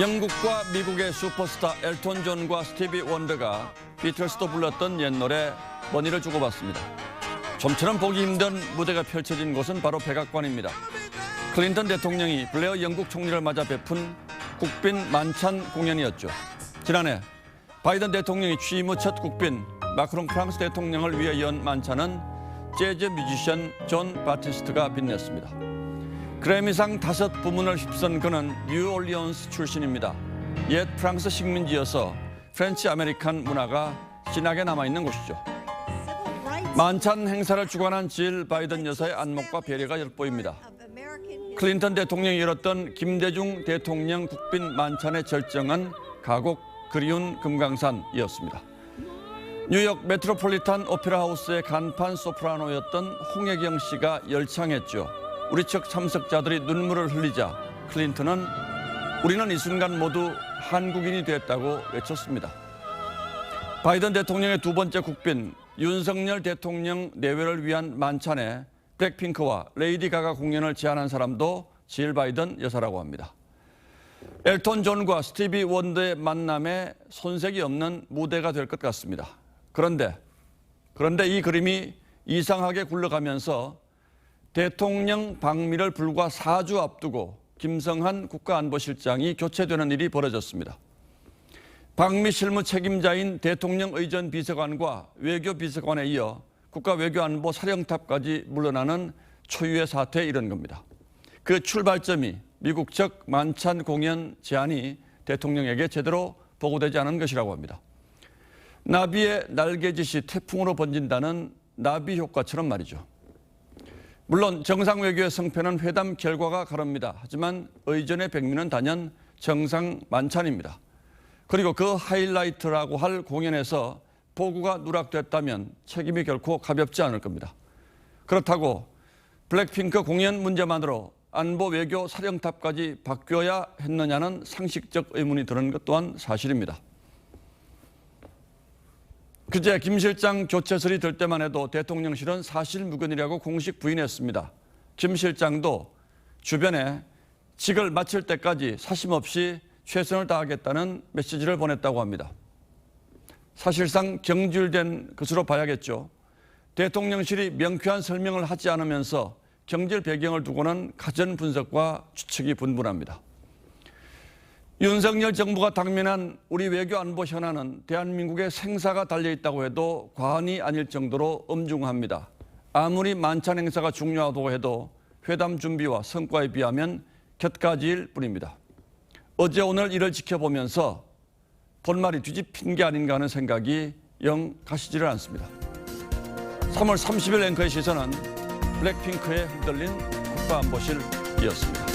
영국과 미국의 슈퍼스타 엘톤 존과 스티비 원더가 비틀스도 불렀던 옛 노래 머니를 주고받습니다. 좀처럼 보기 힘든 무대가 펼쳐진 곳은 바로 백악관입니다. 클린턴 대통령이 블레어 영국 총리를 맞아 베푼 국빈 만찬 공연이었죠. 지난해 바이든 대통령이 취임 후 첫 국빈 마크롱 프랑스 대통령을 위해 연 만찬은 재즈 뮤지션 존 바티스트가 빛냈습니다. 그래미상 5부문을 휩쓴 그는 뉴올리언스 출신입니다. 옛 프랑스 식민지여서 프렌치 아메리칸 문화가 진하게 남아있는 곳이죠. 만찬 행사를 주관한 질 바이든 여사의 안목과 배려가 엿보입니다. 클린턴 대통령이 열었던 김대중 대통령 국빈 만찬의 절정은 가곡 그리운 금강산이었습니다. 뉴욕 메트로폴리탄 오페라 하우스의 간판 소프라노였던 홍혜경 씨가 열창했죠. 우리 측 참석자들이 눈물을 흘리자 클린턴은 우리는 이 순간 모두 한국인이 됐다고 외쳤습니다. 바이든 대통령의 두 번째 국빈 윤석열 대통령 내외를 위한 만찬에 블랙핑크와 레이디 가가 공연을 제안한 사람도 질 바이든 여사라고 합니다. 엘톤 존과 스티비 원더의 만남에 손색이 없는 무대가 될 것 같습니다. 그런데 이 그림이 이상하게 굴러가면서 대통령 방미를 불과 4주 앞두고 김성한 국가안보실장이 교체되는 일이 벌어졌습니다. 방미 실무 책임자인 대통령 의전 비서관과 외교 비서관에 이어 국가외교안보 사령탑까지 물러나는 초유의 사태에 이른 겁니다. 그 출발점이 미국 측 만찬 공연 제안이 대통령에게 제대로 보고되지 않은 것이라고 합니다. 나비의 날개짓이 태풍으로 번진다는 나비 효과처럼 말이죠. 물론 정상외교의 성패는 회담 결과가 가릅니다. 하지만 의전의 백미는 단연 정상 만찬입니다. 그리고 그 하이라이트라고 할 공연에서 보고가 누락됐다면 책임이 결코 가볍지 않을 겁니다. 그렇다고 블랙핑크 공연 문제만으로 안보 외교 사령탑까지 바뀌어야 했느냐는 상식적 의문이 드는 것 또한 사실입니다. 그제 김 실장 교체설이 들 때만 해도 대통령실은 사실무근이라고 공식 부인했습니다. 김 실장도 주변에 직을 마칠 때까지 사심없이 최선을 다하겠다는 메시지를 보냈다고 합니다. 사실상 경질된 것으로 봐야겠죠. 대통령실이 명쾌한 설명을 하지 않으면서 경질 배경을 두고는 가전 분석과 추측이 분분합니다. 윤석열 정부가 당면한 우리 외교 안보 현안은 대한민국의 생사가 달려있다고 해도 과언이 아닐 정도로 엄중합니다. 아무리 만찬 행사가 중요하다고 해도 회담 준비와 성과에 비하면 곁가지일 뿐입니다. 어제 오늘 이를 지켜보면서 본말이 뒤집힌 게 아닌가 하는 생각이 영 가시지를 않습니다. 3월 30일 앵커의 시선은 블랙핑크에 흔들린 국가안보실이었습니다.